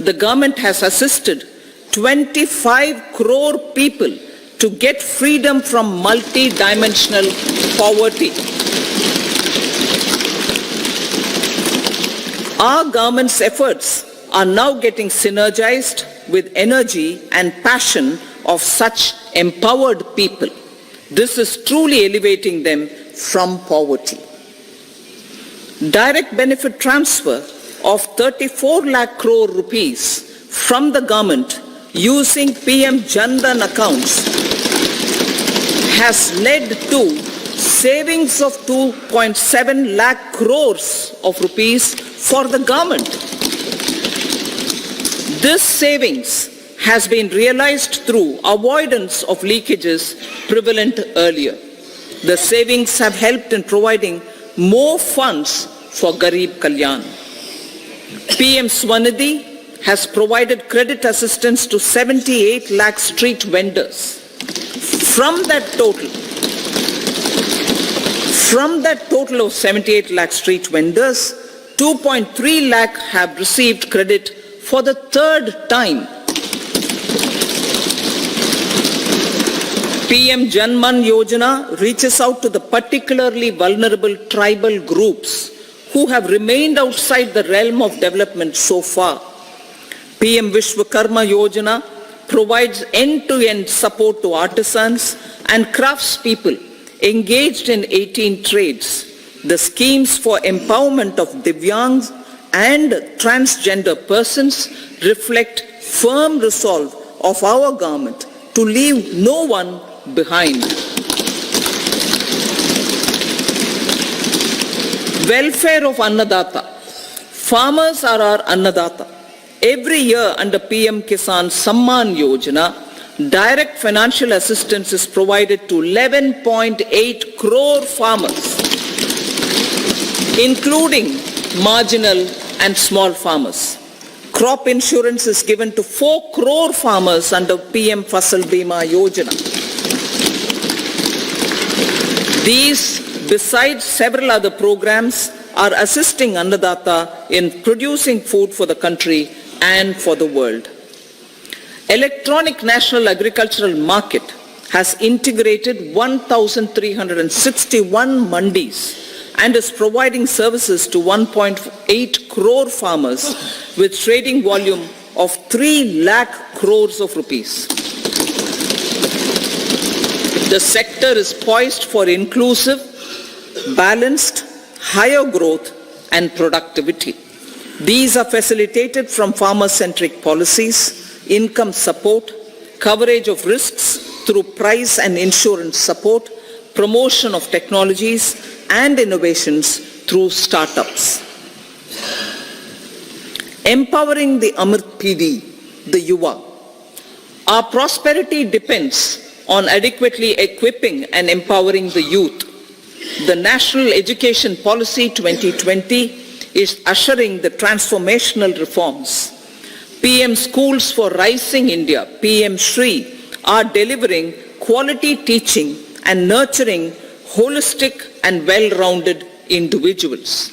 the government has assisted 25 crore people to get freedom from multi-dimensional poverty. Our government's efforts are now getting synergized with energy and passion of such empowered people. This is truly elevating them from poverty. Direct benefit transfer of 34 lakh crore rupees from the government using PM Jan Dhan accounts has led to savings of 2.7 lakh crores of rupees for the government. This savings has been realized through avoidance of leakages prevalent earlier. The savings have helped in providing more funds for Garib Kalyan. PM Swanidhi has provided credit assistance to 78 lakh street vendors. From that total of 78 lakh street vendors, 2.3 lakh have received credit for the third time. PM Janman Yojana reaches out to the particularly vulnerable tribal groups who have remained outside the realm of development so far. PM Vishwakarma Yojana provides end-to-end support to artisans and craftspeople engaged in 18 trades. The schemes for empowerment of Divyangs and transgender persons reflect firm resolve of our government to leave no one behind. Welfare of Annadata. Farmers are our Annadata. Every year under PM Kisan Samman Yojana, direct financial assistance is provided to 11.8 crore farmers, including marginal and small farmers. Crop insurance is given to 4 crore farmers under PM Fasal Bima Yojana. These, besides several other programs, are assisting Annadata in producing food for the country and for the world. Electronic National Agricultural Market has integrated 1,361 mandis and is providing services to 1.8 crore farmers with trading volume of 3 lakh crores of rupees. The sector is poised for inclusive, balanced, higher growth and productivity. These are facilitated from farmer-centric policies, income support, coverage of risks through price and insurance support, promotion of technologies and innovations through startups. Empowering the Amrit PD, the Yuva. Our prosperity depends on adequately equipping and empowering the youth. The National Education Policy 2020 is ushering the transformational reforms. PM Schools for Rising India, PM Shri, are delivering quality teaching and nurturing holistic and well-rounded individuals.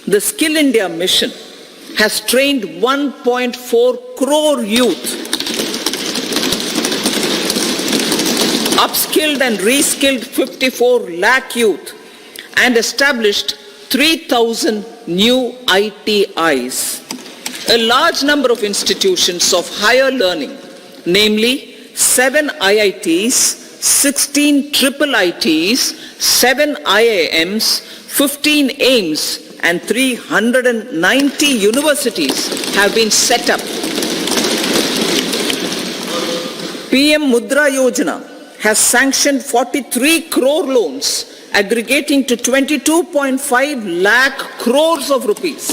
The Skill India mission has trained 1.4 crore youth, upskilled and reskilled 54 lakh youth, and established 3,000 new ITIs. A large number of institutions of higher learning, namely 7 IITs, 16 triple ITs, 7 IIMs, 15 AIMS, and 390 universities have been set up. PM Mudra Yojana has sanctioned 43 crore loans aggregating to 22.5 lakh crores of rupees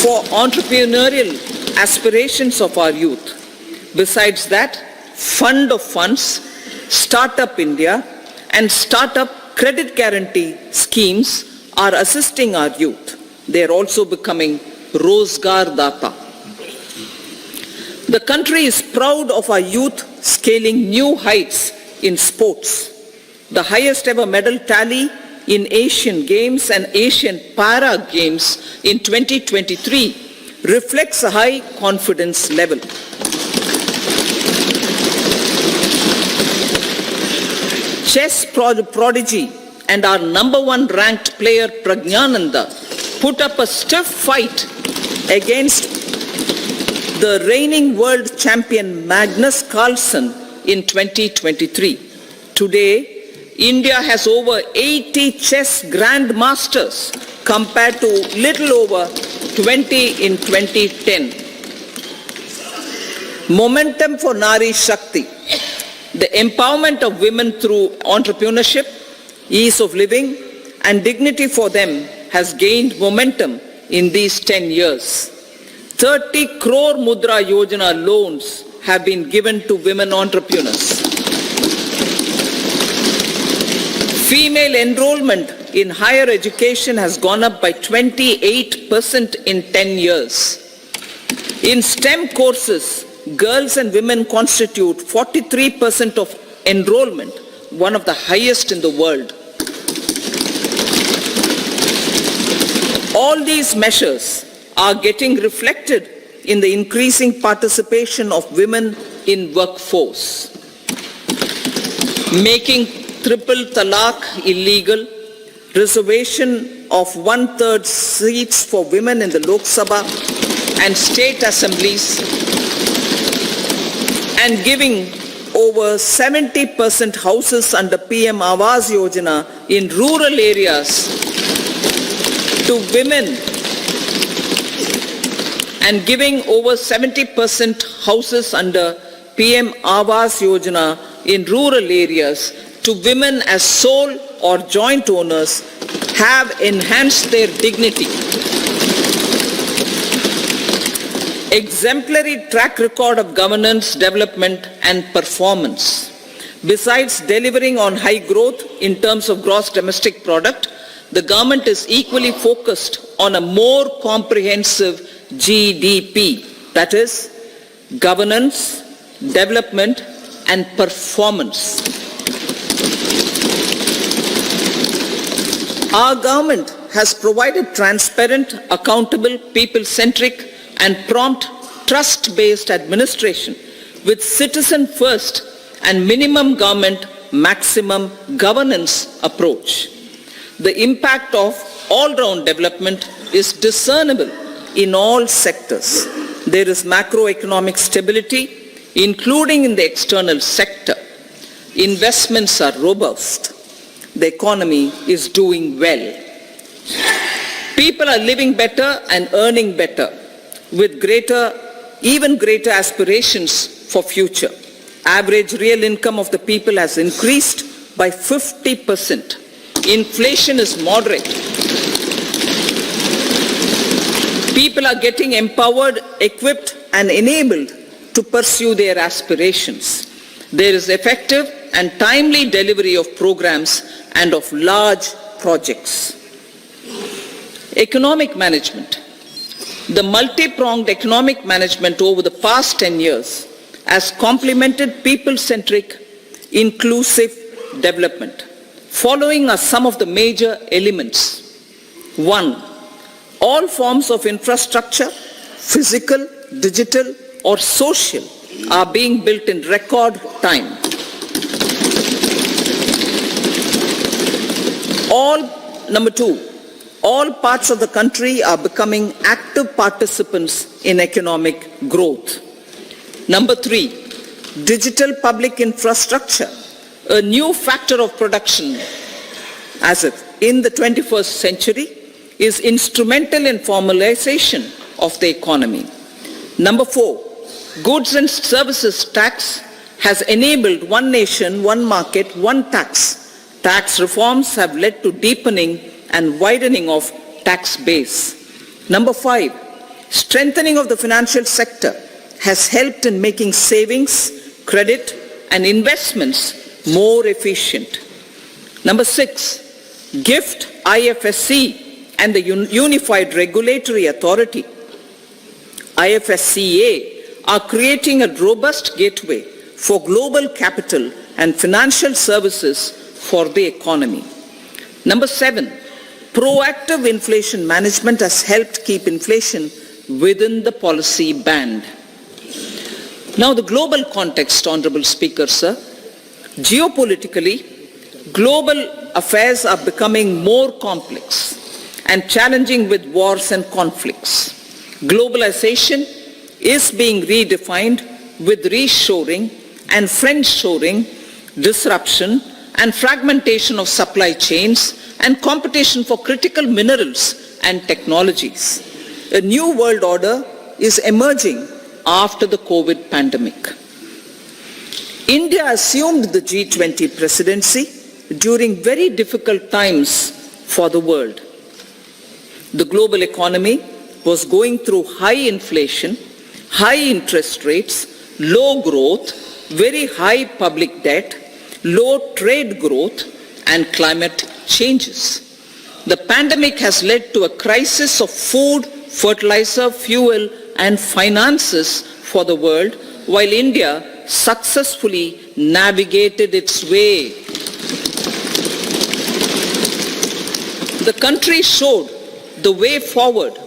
for entrepreneurial aspirations of our youth. Besides that, Fund of Funds, Startup India, and Startup Credit Guarantee schemes are assisting our youth. They are also becoming Rozgar Data. The country is proud of our youth scaling new heights in sports. The highest ever medal tally in Asian Games and Asian Para Games in 2023 reflects a high confidence level. Chess prodigy and our number one ranked player Pragyananda put up a stiff fight against the reigning world champion Magnus Carlsen in 2023. Today, India has over 80 chess grandmasters compared to little over 20 in 2010. Momentum for Nari Shakti. The empowerment of women through entrepreneurship, ease of living, and dignity for them has gained momentum in these 10 years. 30 crore Mudra Yojana loans have been given to women entrepreneurs. Female enrollment in higher education has gone up by 28% in 10 years. In STEM courses, girls and women constitute 43% of enrollment, one of the highest in the world. All these measures are getting reflected in the increasing participation of women in workforce. Making triple talaq illegal, reservation of 1/3 seats for women in the Lok Sabha and state assemblies, and giving over 70% houses under PM Awas Yojana in rural areas to women, and giving over 70% houses under PM Awas Yojana in rural areas to women as sole or joint owners have enhanced their dignity. Exemplary track record of governance, development and performance. Besides delivering on high growth in terms of gross domestic product, the government is equally focused on a more comprehensive GDP, that is, governance, development and performance. Our government has provided transparent, accountable, people-centric and prompt, trust-based administration with citizen first and minimum government, maximum governance approach. The impact of all-round development is discernible in all sectors. There is macroeconomic stability, including in the external sector. Investments are robust. The economy is doing well. People are living better and earning better with even greater aspirations for future. Average real income of the people has increased by 50%. Inflation is moderate. People are getting empowered, equipped and enabled to pursue their aspirations. There is effective and timely delivery of programs and of large projects. Economic management. The multi-pronged economic management over the past 10 years has complemented people-centric, inclusive development. Following are some of the major elements. 1. All forms of infrastructure, physical, digital or social, are being built in record time. Number 2, all parts of the country are becoming active participants in economic growth. Number 3, digital public infrastructure, a new factor of production as if in the 21st century, is instrumental in formalization of the economy. Number 4, goods and services tax has enabled one nation, one market, one tax. Tax reforms have led to deepening and widening of tax base. Number 5, strengthening of the financial sector has helped in making savings, credit and investments more efficient. Number 6, GIFT, IFSC and the Unified Regulatory Authority, IFSCA, are creating a robust gateway for global capital and financial services for the economy. Number 7, proactive inflation management has helped keep inflation within the policy band. Now the global context, Honorable Speaker, sir. Geopolitically, global affairs are becoming more complex and challenging with wars and conflicts. Globalization is being redefined with reshoring and friendshoring, disruption and fragmentation of supply chains and competition for critical minerals and technologies. A new world order is emerging after the COVID pandemic. India assumed the G20 presidency during very difficult times for the world. The global economy was going through high inflation, high interest rates, low growth, very high public debt, low trade growth, and climate changes. The pandemic has led to a crisis of food, fertilizer, fuel, and finances for the world, while India successfully navigated its way. The country showed the way forward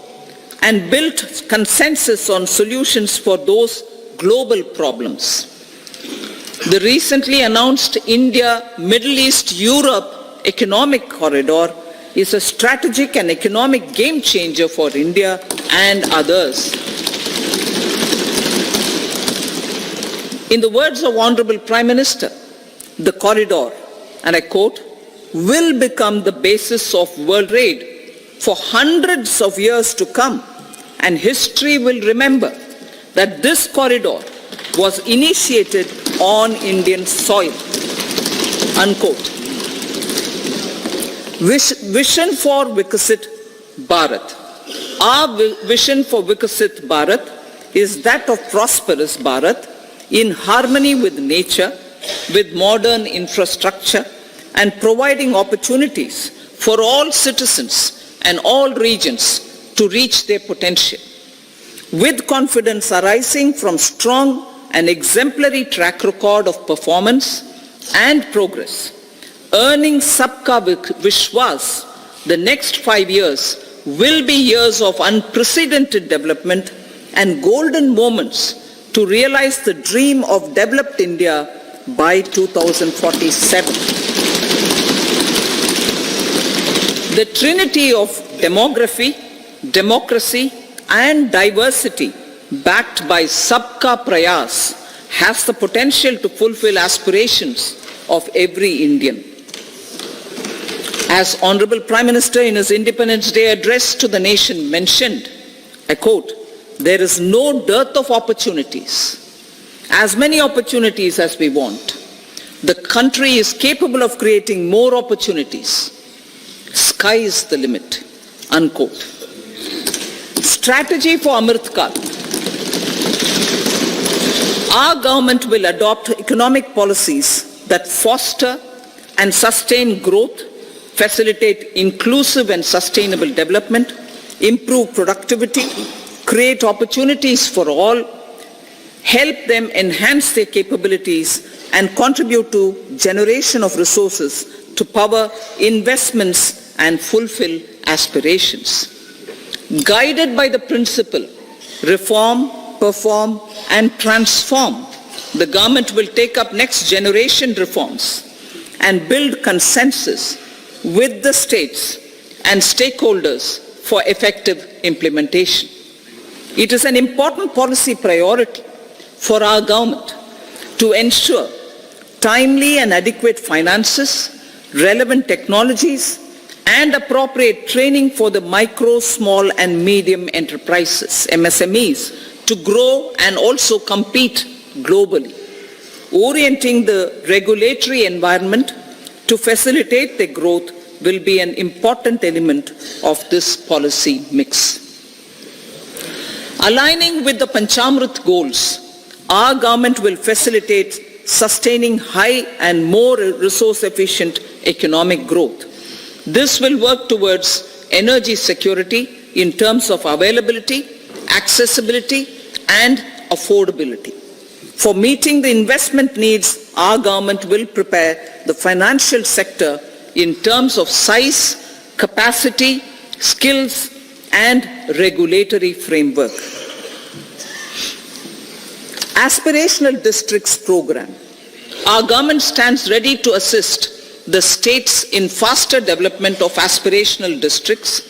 and built consensus on solutions for those global problems. The recently announced India-Middle East-Europe economic corridor is a strategic and economic game changer for India and others. In the words of Honorable Prime Minister, the corridor, and I quote, will become the basis of world trade for hundreds of years to come, and history will remember that this corridor was initiated on Indian soil. Unquote. Vision for Vikasit Bharat. Our vision for Vikasit Bharat is that of prosperous Bharat in harmony with nature, with modern infrastructure, and providing opportunities for all citizens and all regions to reach their potential. With confidence arising from strong and exemplary track record of performance and progress, earning Sabka Vishwas, the next 5 years will be years of unprecedented development and golden moments to realize the dream of developed India by 2047. The trinity of demography, democracy, and diversity backed by Sabka Prayas has the potential to fulfill aspirations of every Indian. As Honorable Prime Minister in his Independence Day address to the nation mentioned, I quote, there is no dearth of opportunities, as many opportunities as we want. The country is capable of creating more opportunities. Sky is the limit. Unquote. Strategy for Amrit Kal. Our government will adopt economic policies that foster and sustain growth, facilitate inclusive and sustainable development, improve productivity, create opportunities for all, help them enhance their capabilities, and contribute to generation of resources to power investments and fulfill aspirations. Guided by the principle, reform, perform, and transform, the government will take up next generation reforms and build consensus with the states and stakeholders for effective implementation. It is an important policy priority for our government to ensure timely and adequate finances, relevant technologies, and appropriate training for the micro, small, and medium enterprises, MSMEs, to grow and also compete globally. Orienting the regulatory environment to facilitate their growth will be an important element of this policy mix. Aligning with the Panchamrit goals, our government will facilitate sustaining high and more resource-efficient economic growth. This will work towards energy security in terms of availability, accessibility, and affordability. For meeting the investment needs, our government will prepare the financial sector in terms of size, capacity, skills, and regulatory framework. Aspirational Districts Program. Our government stands ready to assist the states in faster development of aspirational districts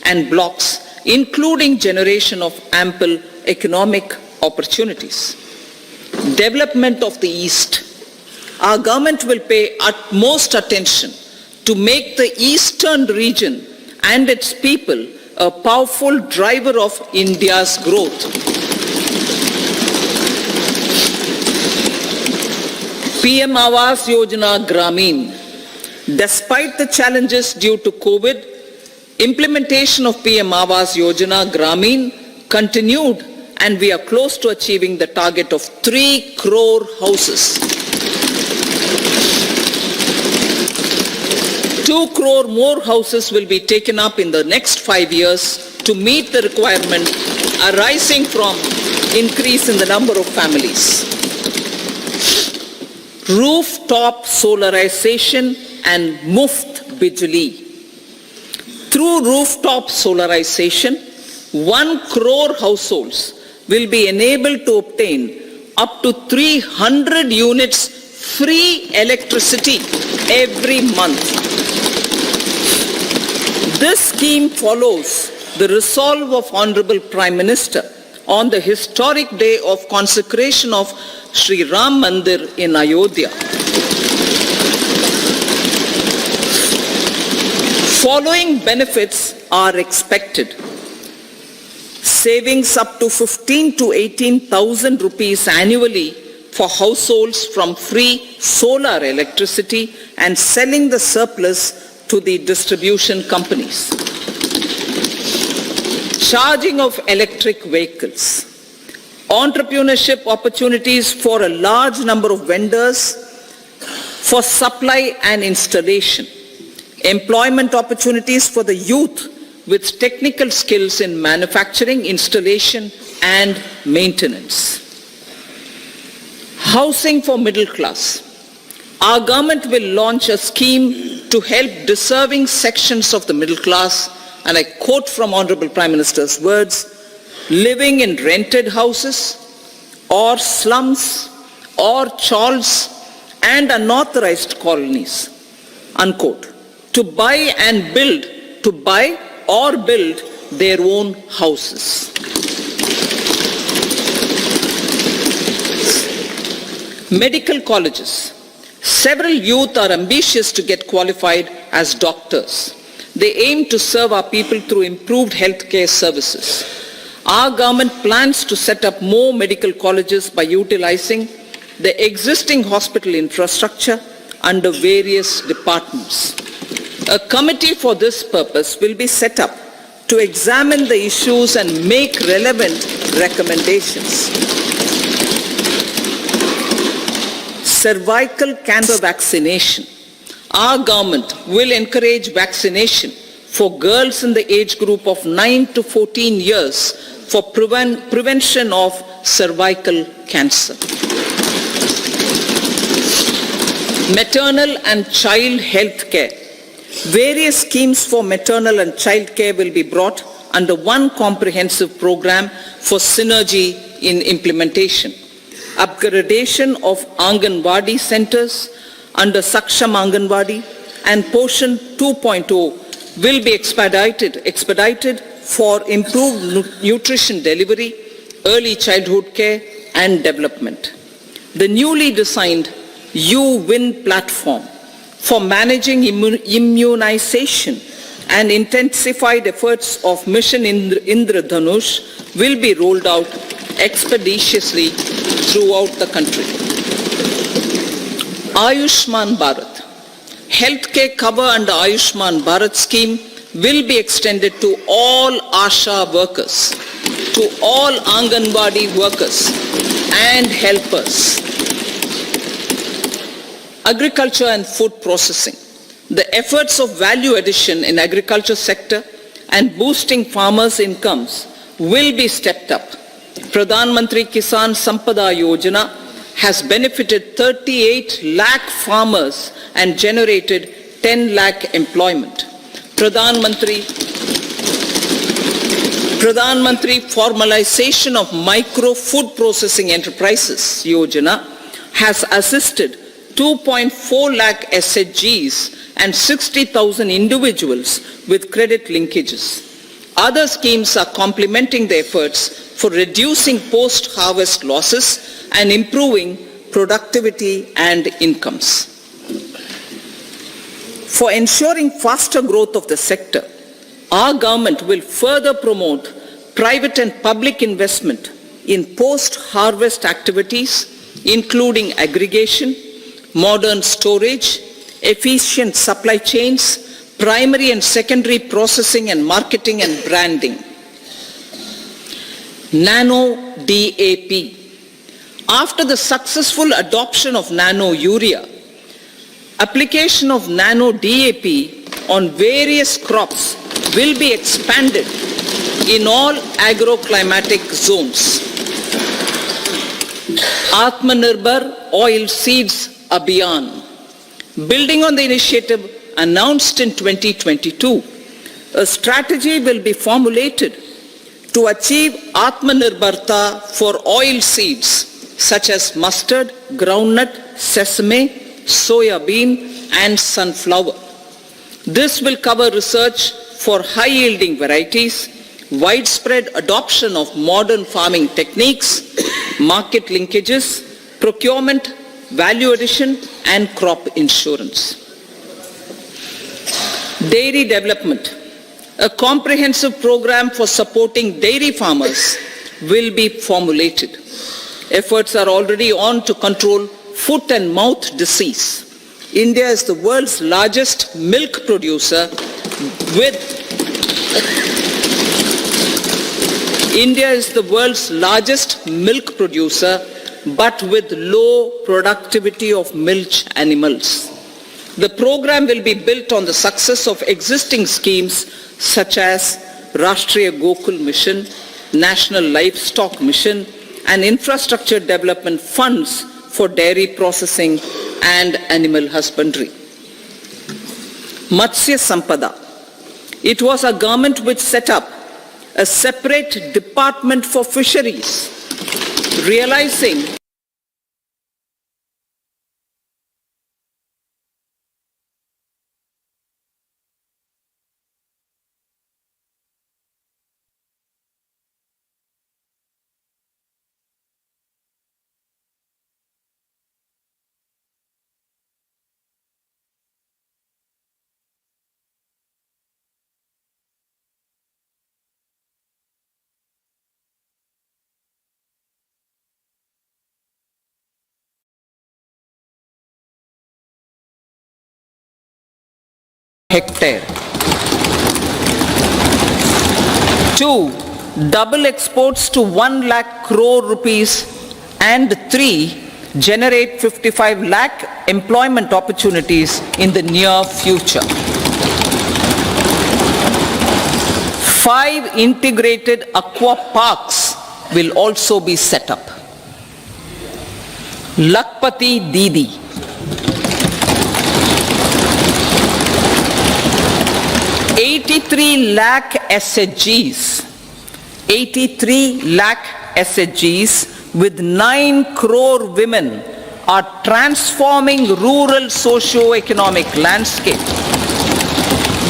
and blocks, including generation of ample economic opportunities. Development of the East. Our government will pay utmost attention to make the eastern region and its people a powerful driver of India's growth. PM Awas Yojana Gramin. Despite the challenges due to COVID, implementation of PM Awas Yojana Gramin continued, and we are close to achieving the target of 3 crore houses. 2 crore more houses will be taken up in the next 5 years to meet the requirement arising from increase in the number of families. Rooftop solarization and Muft Bijli. Through rooftop solarization, 1 crore households will be enabled to obtain up to 300 units free electricity every month. This scheme follows the resolve of Honorable Prime Minister on the historic day of consecration of Sri Ram Mandir in Ayodhya. Following benefits are expected. Savings up to 15 to 18,000 rupees annually for households from free solar electricity and selling the surplus to the distribution companies. Charging of electric vehicles. Entrepreneurship opportunities for a large number of vendors for supply and installation. Employment opportunities for the youth with technical skills in manufacturing, installation, and maintenance. Housing for middle class. Our government will launch a scheme to help deserving sections of the middle class, and I quote from Honorable Prime Minister's words, living in rented houses or slums or chawls and unauthorized colonies, unquote, to buy or build their own houses. Medical colleges. Several youth are ambitious to get qualified as doctors. They aim to serve our people through improved healthcare services. Our government plans to set up more medical colleges by utilizing the existing hospital infrastructure under various departments. A committee for this purpose will be set up to examine the issues and make relevant recommendations. Cervical cancer vaccination. Our government will encourage vaccination for girls in the age group of 9 to 14 years for prevention of cervical cancer. Maternal and child health care. Various schemes for maternal and child care will be brought under one comprehensive program for synergy in implementation. Upgradation of Anganwadi centers under Saksham Anganwadi and Poshan 2.0 will be expedited for improved nutrition delivery, early childhood care and development. The newly designed U-Win platform for managing immunization and intensified efforts of Mission Indradhanush will be rolled out expeditiously throughout the country. Ayushman Bharat. Healthcare cover under Ayushman Bharat scheme will be extended to all ASHA workers, to all Anganwadi workers and helpers. Agriculture and food processing. The efforts of value addition in agriculture sector and boosting farmers' incomes will be stepped up. Pradhan Mantri Kisan Sampada Yojana has benefited 38 lakh farmers and generated 10 lakh employment. Pradhan Mantri Pradhan Mantri Formalization of Micro Food Processing Enterprises Yojana has assisted 2.4 lakh SHGs and 60,000 individuals with credit linkages. Other schemes are complementing the efforts for reducing post-harvest losses and improving productivity and incomes. For ensuring faster growth of the sector, our government will further promote private and public investment in post-harvest activities, including aggregation, modern storage, efficient supply chains, primary and secondary processing and marketing and branding. Nano DAP. After the successful adoption of nano urea, application of nano DAP on various crops will be expanded in all agroclimatic zones. Atmanirbhar Oil Seeds Abhiyan. Building on the initiative announced in 2022, a strategy will be formulated to achieve Atmanirbharta for oil seeds such as mustard, groundnut, sesame, soya bean and sunflower. This will cover research for high-yielding varieties, widespread adoption of modern farming techniques, market linkages, procurement, value addition and crop insurance. Dairy development. A comprehensive program for supporting dairy farmers will be formulated. Efforts are already on to control foot and mouth disease. India is the world's largest milk producer but with low productivity of milch animals. The program will be built on the success of existing schemes such as Rashtriya Gokul Mission, National Livestock Mission, and infrastructure development funds for dairy processing and animal husbandry. Matsya Sampada. It was a government which set up a separate department for fisheries, realizing hectare. 2. Double exports to 1 lakh crore rupees. And 3. Generate 55 lakh employment opportunities in the near future. 5 integrated aqua parks will also be set up. Lakpati Didi. 83 lakh SHGs, 83 lakh SHGs with 9 crore women are transforming rural socio-economic landscape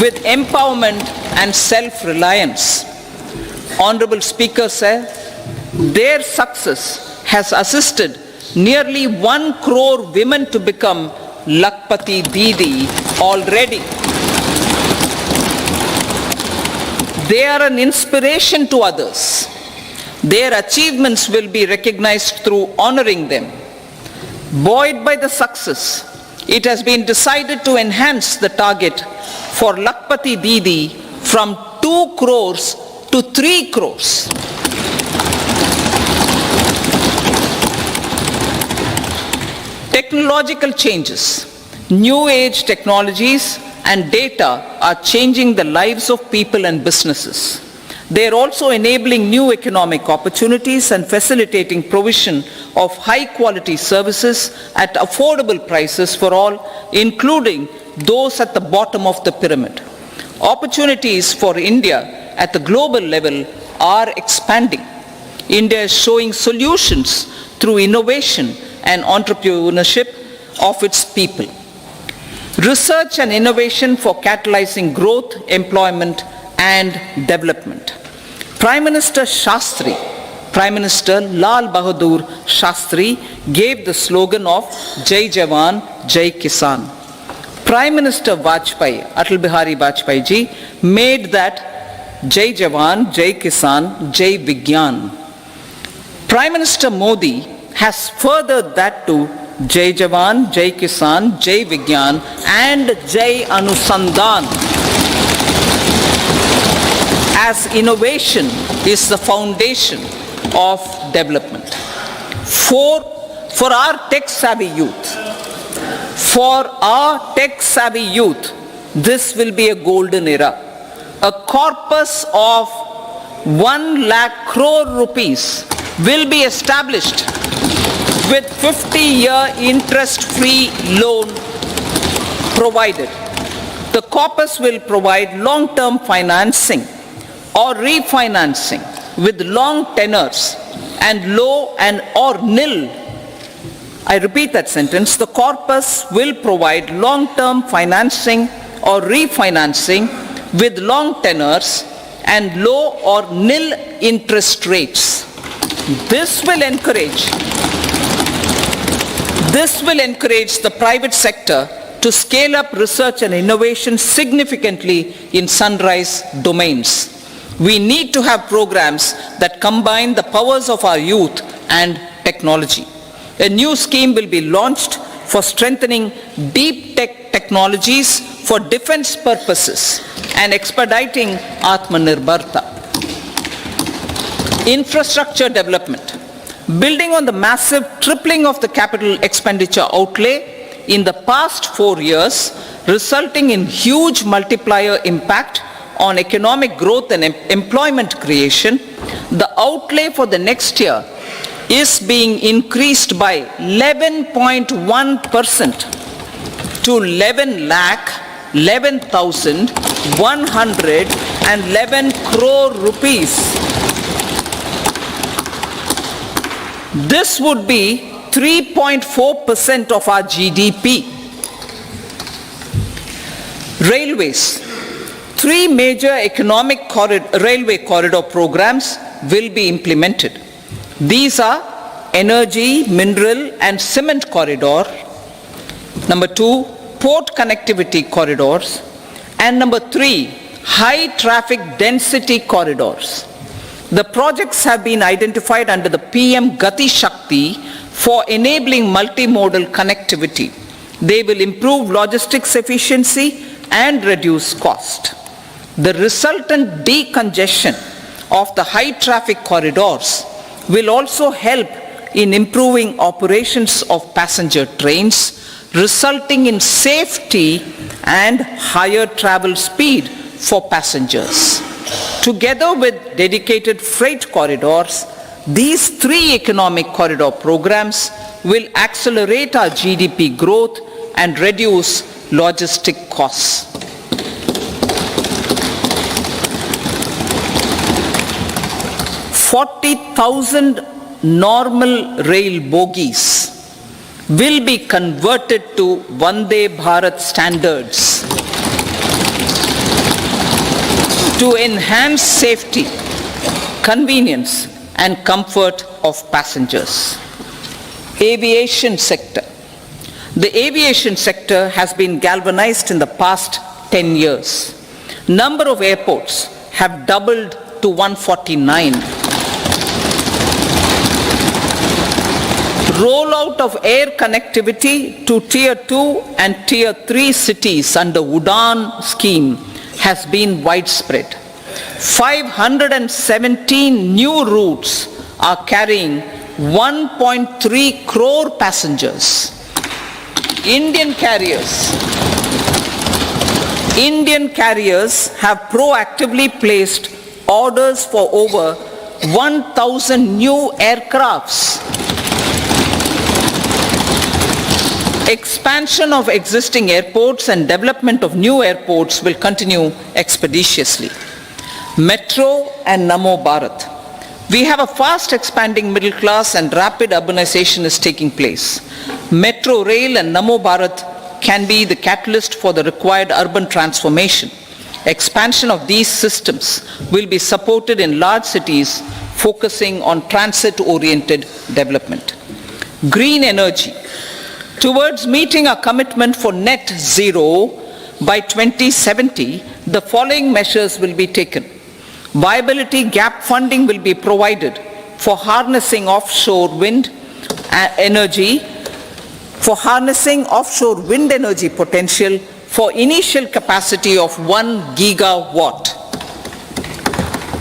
with empowerment and self-reliance. Honorable Speaker sir, their success has assisted nearly 1 crore women to become Lakpati Didi already. They are an inspiration to others. Their achievements will be recognized through honoring them. Buoyed by the success, it has been decided to enhance the target for Lakpati Didi from 2 crores to 3 crores. Technological changes, new age technologies and data are changing the lives of people and businesses. They are also enabling new economic opportunities and facilitating provision of high-quality services at affordable prices for all, including those at the bottom of the pyramid. Opportunities for India at the global level are expanding. India is showing solutions through innovation and entrepreneurship of its people. Research and innovation for catalyzing growth, employment and development. Prime Minister Shastri, Prime Minister Lal Bahadur Shastri gave the slogan of Jai Jawan, Jai Kisan. Prime Minister Vajpayee, Atal Bihari Vajpayee ji, made that Jai Jawan, Jai Kisan, Jai Vigyan. Prime Minister Modi has furthered that to Jai Jawan, Jai Kisan, Jai Vigyan and Jai Anusandhan, as innovation is the foundation of development. For our tech-savvy youth, this will be a golden era. A corpus of 1 lakh crore rupees will be established with 50-year interest-free loan provided. The corpus will provide long-term financing or refinancing with long tenors and low and or nil. I repeat that sentence. The corpus will provide long-term financing or refinancing with long tenors and low or nil interest rates. This will encourage the private sector to scale up research and innovation significantly in sunrise domains. We need to have programs that combine the powers of our youth and technology. A new scheme will be launched for strengthening deep tech technologies for defense purposes and expediting Atmanirbharta. Infrastructure development. Building on the massive tripling of the capital expenditure outlay in the past 4 years, resulting in huge multiplier impact on economic growth and employment creation, the outlay for the next year is being increased by 11.1% to 11,11,111 crore rupees. This would be 3.4% of our GDP. Railways. 3 major railway corridor programs will be implemented. These are energy, mineral and cement corridor. Number 2, port connectivity corridors. And number 3, high traffic density corridors. The projects have been identified under the PM Gati Shakti for enabling multimodal connectivity. They will improve logistics efficiency and reduce cost. The resultant decongestion of the high traffic corridors will also help in improving operations of passenger trains, resulting in safety and higher travel speed for passengers. Together with dedicated freight corridors, these 3 economic corridor programs will accelerate our GDP growth and reduce logistic costs. 40,000 normal rail bogies will be converted to Vande Bharat standards to enhance safety, convenience and comfort of passengers. Aviation sector. The aviation sector has been galvanized in the past 10 years. Number of airports have doubled to 149. Rollout of air connectivity to Tier 2 and Tier 3 cities under Udan scheme has been widespread. 517 new routes are carrying 1.3 crore passengers. Indian carriers have proactively placed orders for over 1,000 new aircrafts. Expansion of existing airports and development of new airports will continue expeditiously. Metro and Namo Bharat. We have a fast expanding middle class and rapid urbanization is taking place. Metro rail and Namo Bharat can be the catalyst for the required urban transformation. Expansion of these systems will be supported in large cities focusing on transit-oriented development. Green energy. Towards meeting our commitment for net zero by 2070, the following measures will be taken. Viability gap funding will be provided for harnessing offshore wind energy, potential for initial capacity of 1 gigawatt.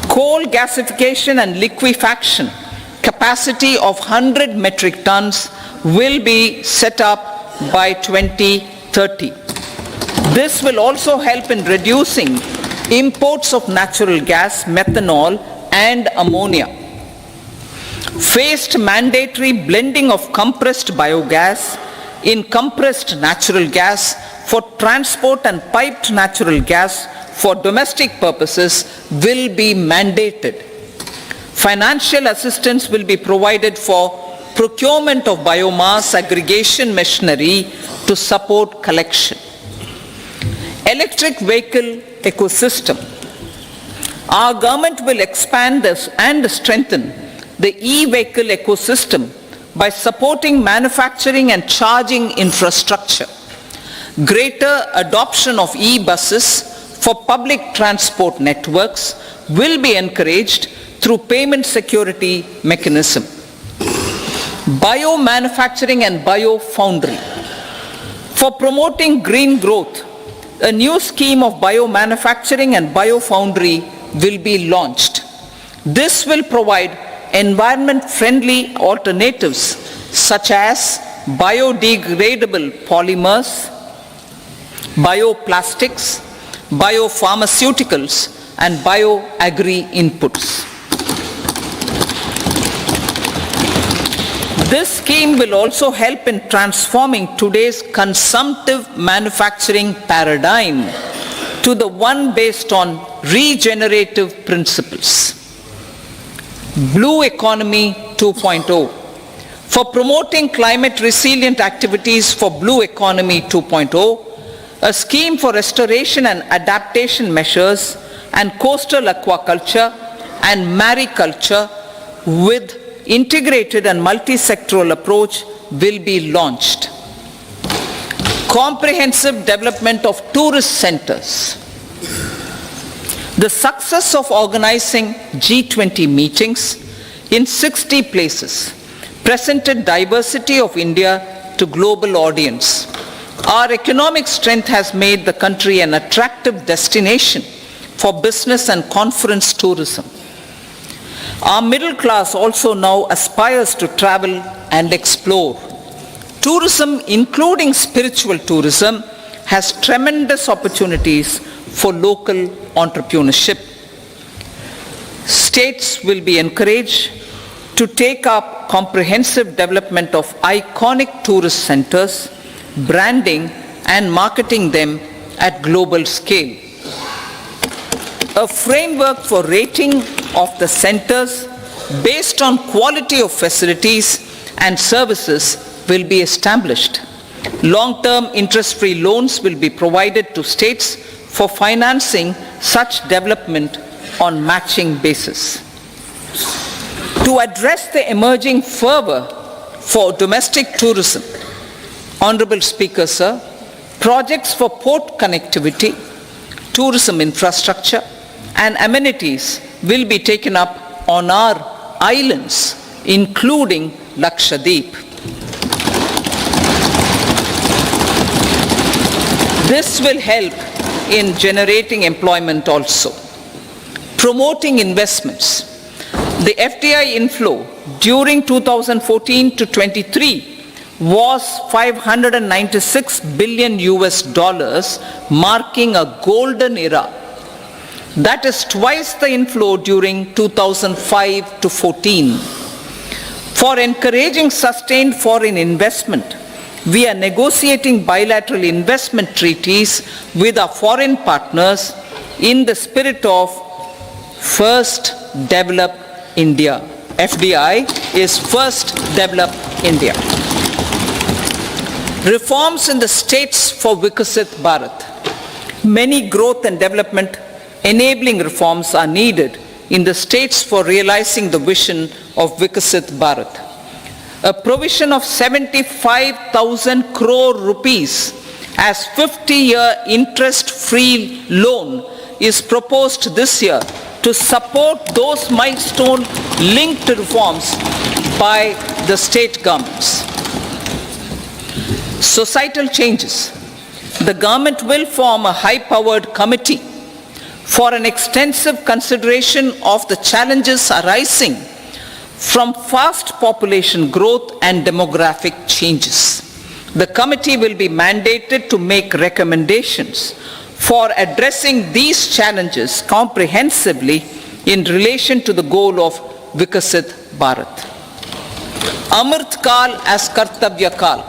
Coal gasification and liquefaction capacity of 100 metric tons will be set up by 2030. This will also help in reducing imports of natural gas, methanol and ammonia. Phased mandatory blending of compressed biogas in compressed natural gas for transport and piped natural gas for domestic purposes will be mandated. Financial assistance will be provided for procurement of biomass aggregation machinery to support collection. Electric vehicle ecosystem. Our government will expand this and strengthen the e-vehicle ecosystem by supporting manufacturing and charging infrastructure. Greater adoption of e-buses for public transport networks will be encouraged through payment security mechanism. Biomanufacturing and biofoundry. For promoting green growth, a new scheme of biomanufacturing and biofoundry will be launched. This will provide environment-friendly alternatives such as biodegradable polymers, bioplastics, biopharmaceuticals, and bioagri inputs. This scheme will also help in transforming today's consumptive manufacturing paradigm to the one based on regenerative principles. Blue Economy 2.0. For promoting climate resilient activities for Blue Economy 2.0, a scheme for restoration and adaptation measures and coastal aquaculture and mariculture with integrated and multi-sectoral approach will be launched. Comprehensive development of tourist centers. The success of organizing G20 meetings in 60 places presented diversity of India to global audience. Our economic strength has made the country an attractive destination for business and conference tourism. Our middle class also now aspires to travel and explore. Tourism, including spiritual tourism, has tremendous opportunities for local entrepreneurship. States will be encouraged to take up comprehensive development of iconic tourist centers, branding and marketing them at global scale. A framework for rating of the centers based on quality of facilities and services will be established. Long-term interest-free loans will be provided to states for financing such development on matching basis. To address the emerging fervor for domestic tourism, Honorable Speaker, sir, projects for port connectivity, tourism infrastructure, and amenities will be taken up on our islands, including Lakshadweep. This will help in generating employment also. Promoting investments. The FDI inflow during 2014 to 23 was 596 billion US dollars, marking a golden era. That is twice the inflow during 2005 to 14. For encouraging sustained foreign investment, we are negotiating bilateral investment treaties with our foreign partners in the spirit of First Develop India. FDI is First Develop India. Reforms in the states for Vikasit Bharat. Many growth and development enabling reforms are needed in the states for realizing the vision of Vikasit Bharat. A provision of 75,000 crore rupees as 50-year interest-free loan is proposed this year to support those milestone-linked reforms by the state governments. Societal changes. The government will form a high-powered committee for an extensive consideration of the challenges arising from fast population growth and demographic changes. The committee will be mandated to make recommendations for addressing these challenges comprehensively in relation to the goal of Vikasit Bharat. Amrit Kal as Kartavya Kal.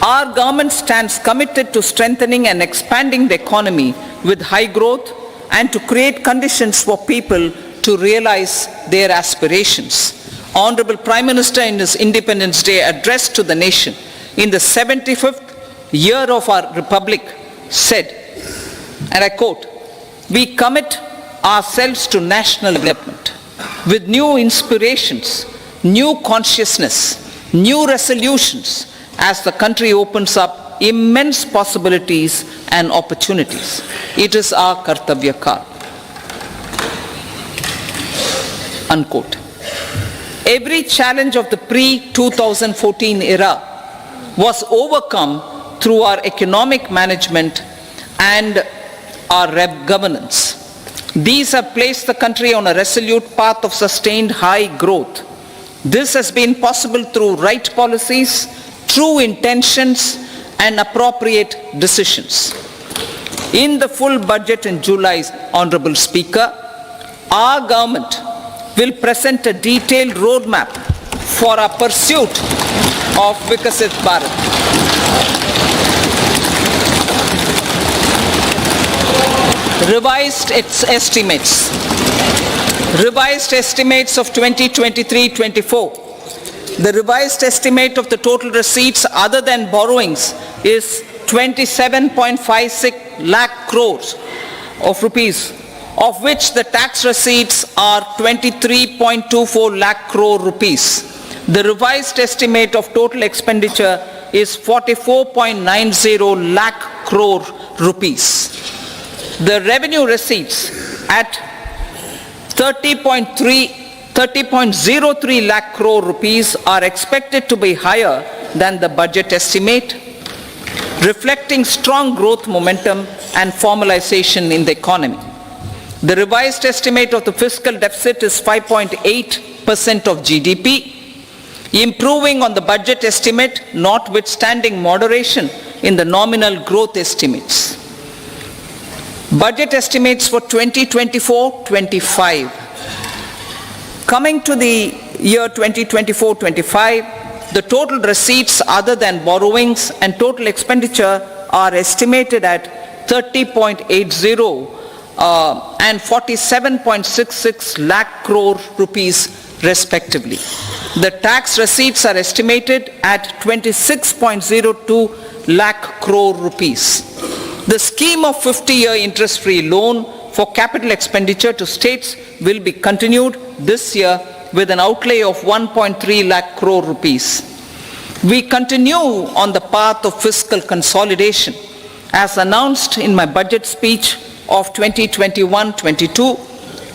Our government stands committed to strengthening and expanding the economy with high growth and to create conditions for people to realize their aspirations. Honorable Prime Minister in his Independence Day address to the nation in the 75th year of our Republic said, and I quote, "We commit ourselves to national development with new inspirations, new consciousness, new resolutions as the country opens up immense possibilities and opportunities. It is our Kartavya Kal." Unquote. Every challenge of the pre-2014 era was overcome through our economic management and our governance. These have placed the country on a resolute path of sustained high growth. This has been possible through right policies, true intentions, and appropriate decisions. In the full budget in July, Honorable Speaker, our government will present a detailed roadmap for our pursuit of Vikasit Bharat. Revised estimates of 2023-24. The revised estimate of the total receipts other than borrowings is 27.56 lakh crores of rupees, of which the tax receipts are 23.24 lakh crore rupees. The revised estimate of total expenditure is 44.90 lakh crore rupees. The revenue receipts at 30.03 lakh crore rupees are expected to be higher than the budget estimate, reflecting strong growth momentum and formalization in the economy. The revised estimate of the fiscal deficit is 5.8% of GDP, improving on the budget estimate notwithstanding moderation in the nominal growth estimates. Budget estimates for 2024-25. Coming to the year 2024-25, the total receipts other than borrowings and total expenditure are estimated at 30.80 and 47.66 lakh crore rupees respectively. The tax receipts are estimated at 26.02 lakh crore rupees. The scheme of 50-year interest-free loan for capital expenditure to states will be continued this year with an outlay of 1.3 lakh crore rupees. We continue on the path of fiscal consolidation as announced in my budget speech of 2021-22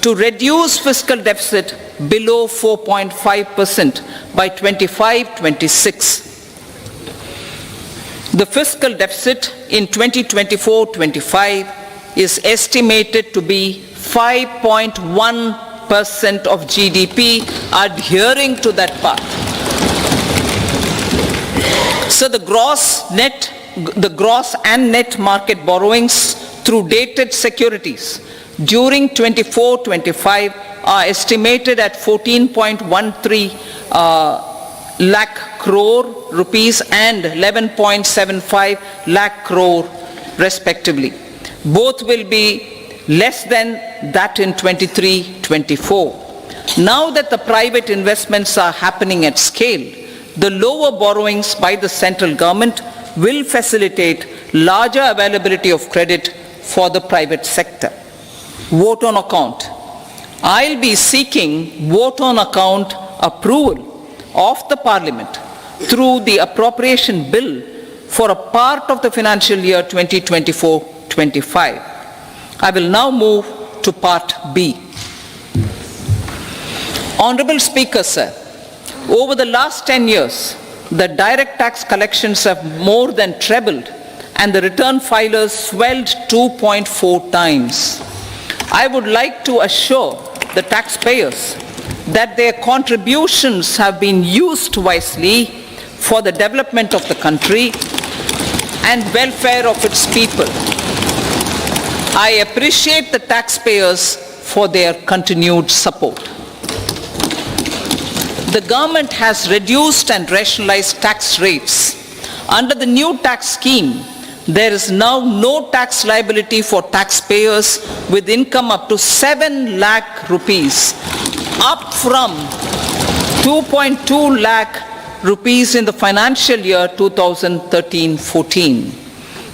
to reduce fiscal deficit below 4.5% by 25-26. The fiscal deficit in 2024-25 is estimated to be 5.1% of GDP, adhering to that path. So the gross and net market borrowings through dated securities during 24-25 are estimated at 14.13 lakh crore rupees and 11.75 lakh crore respectively. Both will be less than that in 23-24. Now that the private investments are happening at scale, the lower borrowings by the central government will facilitate larger availability of credit for the private sector. Vote on account. I'll be seeking vote on account approval of the Parliament through the appropriation bill for a part of the financial year 2024-25. I will now move to part B. Honorable Speaker, sir, over the last 10 years, the direct tax collections have more than trebled and the return filers swelled 2.4 times. I would like to assure the taxpayers that their contributions have been used wisely for the development of the country and welfare of its people. I appreciate the taxpayers for their continued support. The government has reduced and rationalized tax rates. Under the new tax scheme, there is now no tax liability for taxpayers with income up to 7 lakh rupees, up from 2.2 lakh rupees in the financial year 2013-14.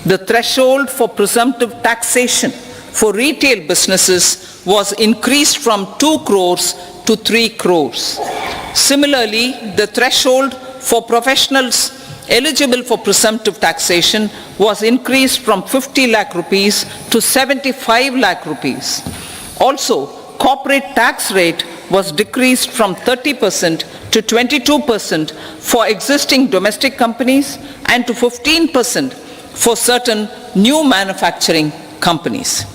The threshold for presumptive taxation for retail businesses was increased from 2 crores to 3 crores. Similarly, the threshold for professionals eligible for presumptive taxation was increased from 50 lakh rupees to 75 lakh rupees. Also, corporate tax rate was decreased from 30% to 22% for existing domestic companies and to 15% for certain new manufacturing companies.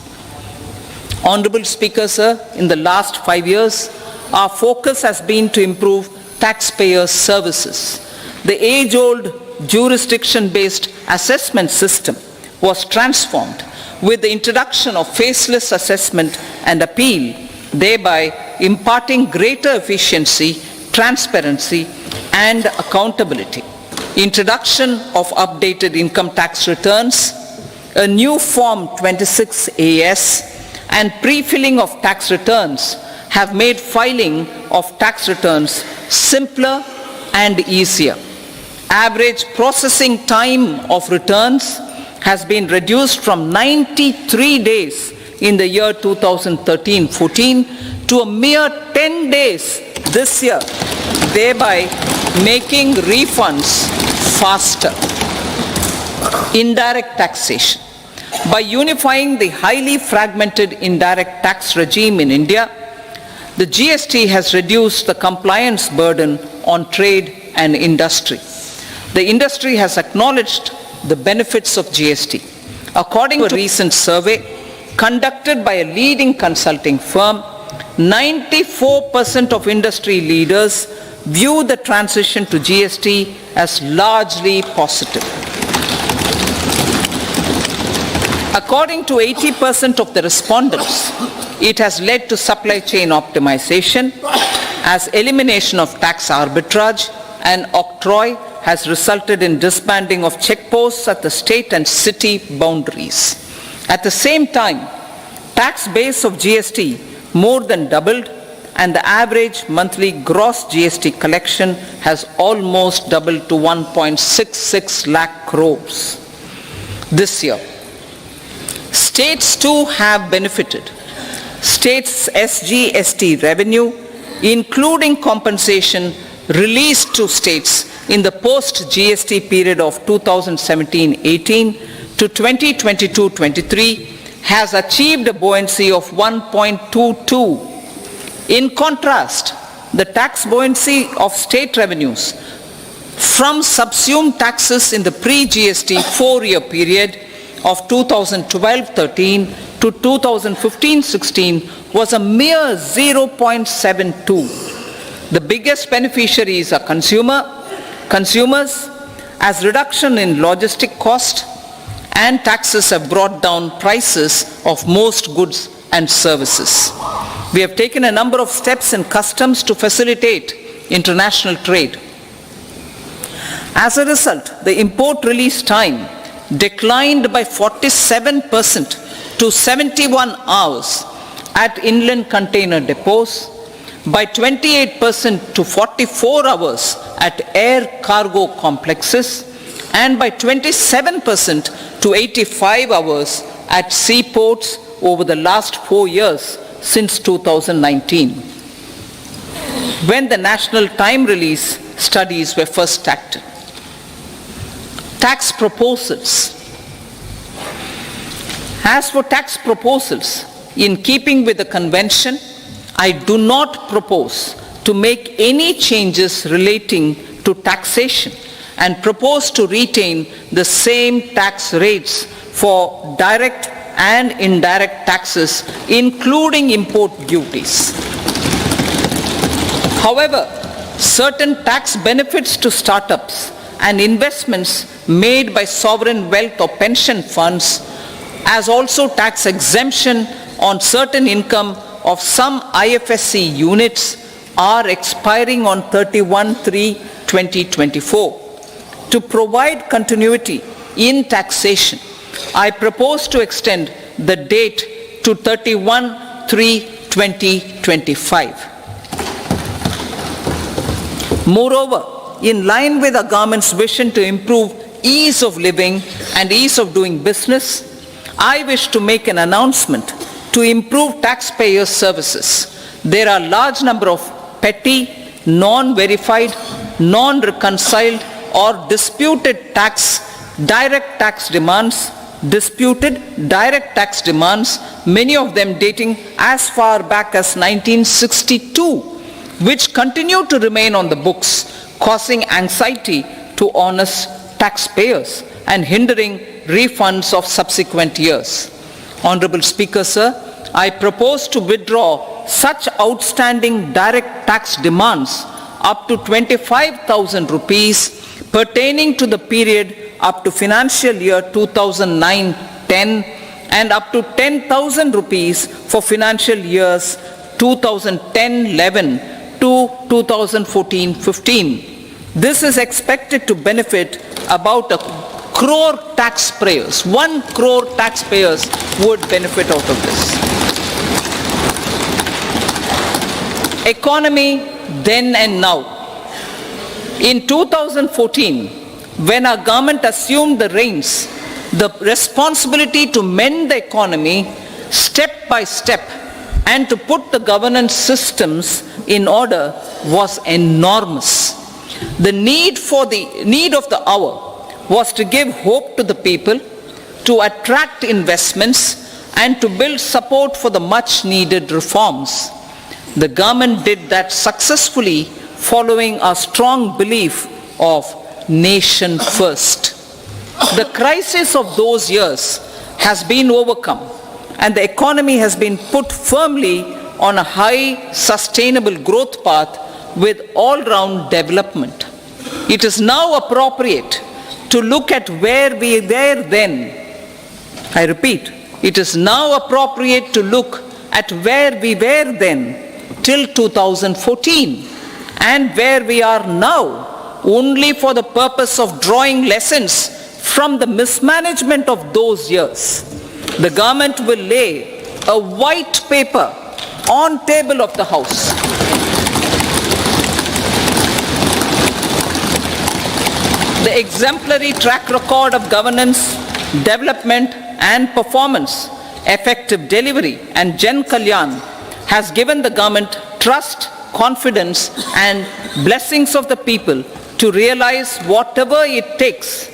Honorable Speaker, sir, in the last 5 years, our focus has been to improve taxpayer services. The age-old jurisdiction-based assessment system was transformed with the introduction of faceless assessment and appeal, thereby imparting greater efficiency, transparency, and accountability. Introduction of updated income tax returns, a new Form 26AS, and pre-filling of tax returns have made filing of tax returns simpler and easier. Average processing time of returns has been reduced from 93 days in the year 2013-14 to a mere 10 days this year, thereby making refunds faster. Indirect taxation. By unifying the highly fragmented indirect tax regime in India, the GST has reduced the compliance burden on trade and industry. The industry has acknowledged the benefits of GST. According to a recent survey conducted by a leading consulting firm, 94% of industry leaders view the transition to GST as largely positive. According to 80% of the respondents, it has led to supply chain optimization, as elimination of tax arbitrage and octroi has resulted in disbanding of checkposts at the state and city boundaries. At the same time, tax base of GST more than doubled and the average monthly gross GST collection has almost doubled to 1.66 lakh crores this year. States too have benefited. States' SGST revenue, including compensation released to states in the post-GST period of 2017-18 to 2022-23, has achieved a buoyancy of 1.22. In contrast, the tax buoyancy of state revenues from subsumed taxes in the pre-GST 4-year period of 2012-13 to 2015-16 was a mere 0.72. The biggest beneficiaries are consumers, as reduction in logistic cost and taxes have brought down prices of most goods and services. We have taken a number of steps in customs to facilitate international trade. As a result, the import release time declined by 47% to 71 hours at inland container depots, by 28% to 44 hours at air cargo complexes, and by 27% to 85 hours at seaports over the last 4 years since 2019, when the national time release studies were first started. Tax proposals. As for tax proposals, in keeping with the convention, I do not propose to make any changes relating to taxation and propose to retain the same tax rates for direct and indirect taxes, including import duties. However, certain tax benefits to startups and investments made by sovereign wealth or pension funds, as also tax exemption on certain income of some IFSC units, are expiring on 31/3/2024. To provide continuity in taxation, I propose to extend the date to 31/3/2025. Moreover, in line with the government's vision to improve ease of living and ease of doing business, I wish to make an announcement to improve taxpayer services. There are a large number of petty, non-verified, non-reconciled or disputed direct tax demands, many of them dating as far back as 1962, which continue to remain on the books, causing anxiety to honest taxpayers and hindering refunds of subsequent years. Honorable Speaker, sir, I propose to withdraw such outstanding direct tax demands up to 25,000 rupees pertaining to the period up to financial year 2009-10 and up to 10,000 rupees for financial years 2010-11 to 2014-15. This is expected to benefit about 1 crore taxpayers. 1 crore taxpayers would benefit out of this. Economy then and now. In 2014, when our government assumed the reins, the responsibility to mend the economy step by step and to put the governance systems in order was enormous. The need of the hour was to give hope to the people, to attract investments, and to build support for the much needed reforms. The government did that successfully, following a strong belief of nation first. The crisis of those years has been overcome, and the economy has been put firmly on a high sustainable growth path with all-round development. It is now appropriate to look at where we were then. I repeat, it is now appropriate to look at where we were then till 2014 and where we are now, only for the purpose of drawing lessons from the mismanagement of those years. The government will lay a white paper on table of the House. The exemplary track record of governance, development and performance, effective delivery and Jan Kalyan has given the government trust, confidence and blessings of the people to realize whatever it takes.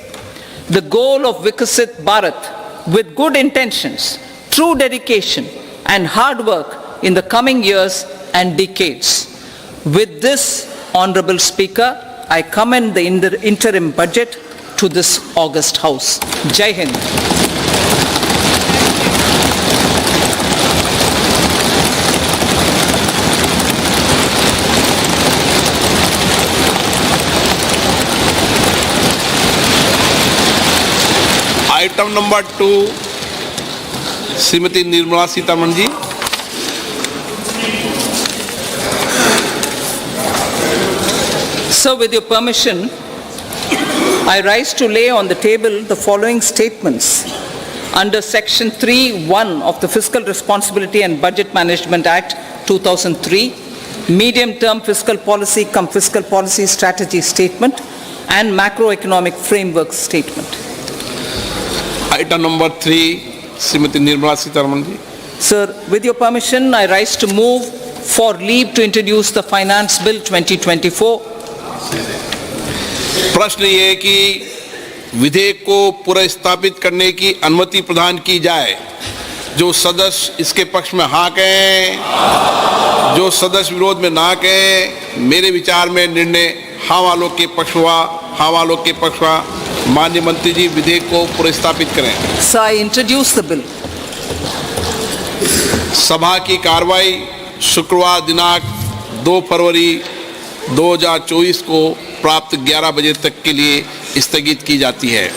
The goal of Vikasit Bharat with good intentions, true dedication and hard work in the coming years and decades. With this, Honorable Speaker, I commend the interim budget to this august House. Jai Hind. Item number 2, Srimati Nirmala Sitharaman ji. So, with your permission, I rise to lay on the table the following statements. under Section 3(1) of the Fiscal Responsibility and Budget Management Act 2003, medium-term fiscal policy cum fiscal policy strategy statement and macroeconomic framework statement. Item number 3, Srimati Nirmala Sitharaman ji. Sir, with your permission, I rise to move for leave to introduce the Finance Bill 2024. प्रश्न ये है कि विधेयक को पुनर्स्थापित करने की अनुमति प्रदान की जाए। जो सदस्य इसके पक्ष में हाँ कहें, जो सदस्य विरोध में ना कहें। मेरे विचार में निर्णय हाँ वालों के पक्ष हुआ, हाँ वालों के पक्ष हुआ। माननीय मंत्री जी विधेयक को पुनर्स्थापित करें। Sir, I introduce the bill. सभा की कार्रवाई शुक्रवार दिनांक 2 फरवरी 2024 को प्राप्त 11 बजे तक के लिए स्थगित की जाती है।